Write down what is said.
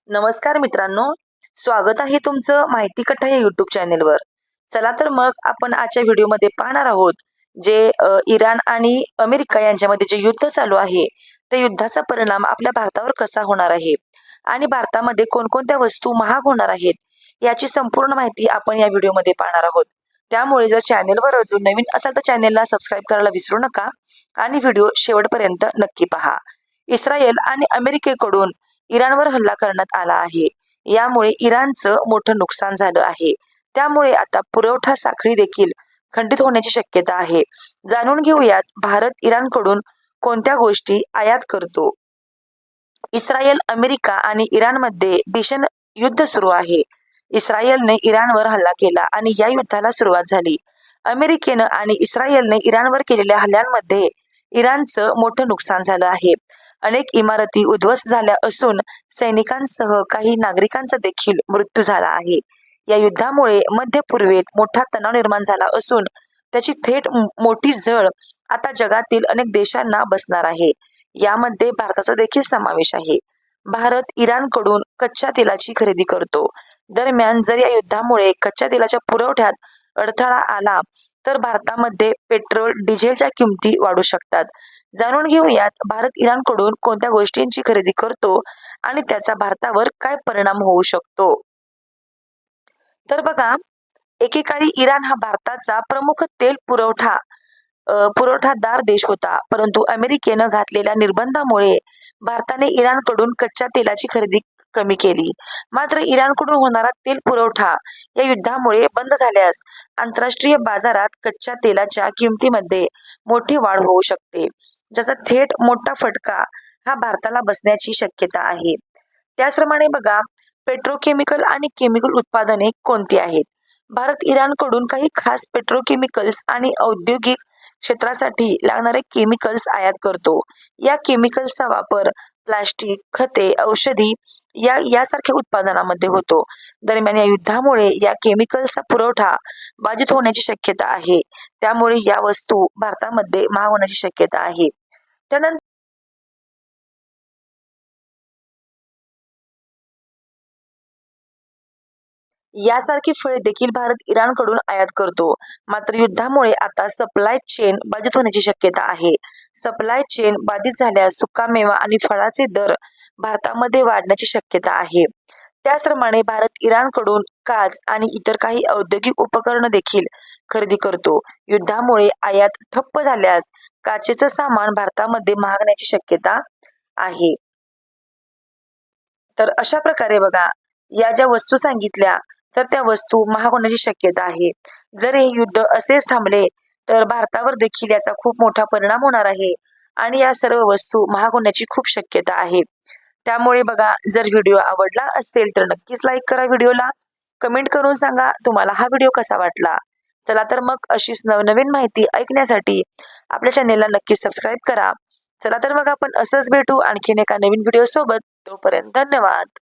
नमस्कार मित्रांनो, स्वागत आहे तुमचं माहिती कट्टा या युट्यूब चॅनेलवर. चला तर मग आपण आजच्या व्हिडिओमध्ये पाहणार आहोत जे इराण आणि अमेरिका यांच्यामध्ये जे युद्ध चालू आहे, त्या युद्धाचा परिणाम आपल्या भारतावर कसा होणार आहे आणि भारतामध्ये कोणकोणत्या वस्तू महाग होणार आहेत, याची संपूर्ण माहिती आपण या व्हिडिओमध्ये पाहणार आहोत. त्यामुळे जर चॅनेलवर अजून नवीन असाल तर चॅनेलला सबस्क्राईब करायला विसरू नका आणि व्हिडिओ शेवटपर्यंत नक्की पहा. इस्रायल आणि अमेरिकेकडून इराणवर हल्ला करण्यात आला आहे. यामुळे इराणचं मोठं नुकसान झालं आहे. त्यामुळे आता पुरवठा साखळी देखील खंडित होण्याची शक्यता आहे. जाणून घेऊयात भारत इराणकडून कोणत्या गोष्टी आयात करतो. इस्रायल, अमेरिका आणि इराणमध्ये भीषण युद्ध सुरू आहे. इस्रायलने इराणवर हल्ला केला आणि या युद्धाला सुरुवात झाली. अमेरिकेनं आणि इस्रायलने इराणवर केलेल्या हल्ल्यांमध्ये इराणचं मोठं नुकसान झालं आहे. अनेक इमारती उद्ध्वस्त झाल्या असून सैनिकांसह काही नागरिकांचा देखील मृत्यू झाला आहे. या युद्धामुळे मध्य पूर्वेत मोठा तणाव निर्माण झाला असून त्याची थेट मोठी झळ आता जगातील अनेक देशांना बसणार आहे. यामध्ये भारताचा देखील समावेश आहे. भारत इराणकडून कच्च्या तेलाची खरेदी करतो. दरम्यान जर या युद्धामुळे कच्च्या तेलाच्या पुरवठ्यात अडथळा आला तर भारतामध्ये पेट्रोल, डिझेलच्या किमती वाढू शकतात. जाणून घेऊयात भारत इराणकडून कोणत्या गोष्टींची खरेदी करतो आणि त्याचा भारतावर काय परिणाम होऊ शकतो. तर बघा, एकेकाळी इराण हा भारताचा प्रमुख तेल पुरवठादार देश होता. परंतु अमेरिकेनं घातलेल्या निर्बंधामुळे भारताने इराणकडून कच्च्या तेलाची खरेदी कमी केली. मात्र इराणकडून होणारा तेल पुरवठा या युद्धामुळे बंद झाल्यास आंतरराष्ट्रीय बाजारात कच्च्या तेलाच्या किमतीमध्ये मोठी वाढ होऊ शकते, ज्याचा थेट मोठा फटका हा भारताला बसण्याची शक्यता आहे. त्याचप्रमाणे बघा, पेट्रोकेमिकल आणि केमिकल उत्पादने कोणती आहेत. भारत इराणकडून काही खास पेट्रोकेमिकल्स आणि औद्योगिक क्षेत्रासाठी लागणारे केमिकल्स आयात करतो. या केमिकल्सचा वापर प्लास्टिक, खते, औषधी यासारख्या उत्पादनामध्ये होतो. दरम्यान या युद्धामुळे या केमिकल्सचा पुरवठा बाधित होण्याची शक्यता आहे. त्यामुळे या वस्तू भारतामध्ये महाग होण्याची शक्यता आहे. त्यानंतर यासारखी फळे देखील भारत इराणकडून आयात करतो. मात्र युद्धामुळे आता सप्लाय चेन बाधित होण्याची शक्यता आहे. सप्लाय चेन बाधित झाल्यास सुकामेवा आणि फळाचे दर भारतामध्ये वाढण्याची शक्यता आहे. त्याचप्रमाणे भारत इराणकडून काच आणि इतर काही औद्योगिक उपकरणं देखील खरेदी करतो. युद्धामुळे आयात ठप्प झाल्यास काचेचं सामान भारतामध्ये महागण्याची शक्यता आहे. तर अशा प्रकारे बघा, या ज्या वस्तू सांगितल्या तर त्या वस्तू महाग होण्याची शक्यता आहे. जर हे युद्ध असेच थांबले तर भारतावर देखील याचा खूप मोठा परिणाम होणार आहे आणि या सर्व वस्तू महाग होण्याची खूप शक्यता आहे. त्यामुळे बघा, जर व्हिडिओ आवडला असेल तर नक्कीच लाईक करा व्हिडिओला. कमेंट करून सांगा तुम्हाला हा व्हिडिओ कसा वाटला. चला तर मग अशीच नवनवीन माहिती ऐकण्यासाठी आपल्या चॅनेलला नक्की सबस्क्राईब करा. चला तर मग आपण असंच भेटू आणखीन एका नवीन व्हिडिओ सोबत. तोपर्यंत धन्यवाद.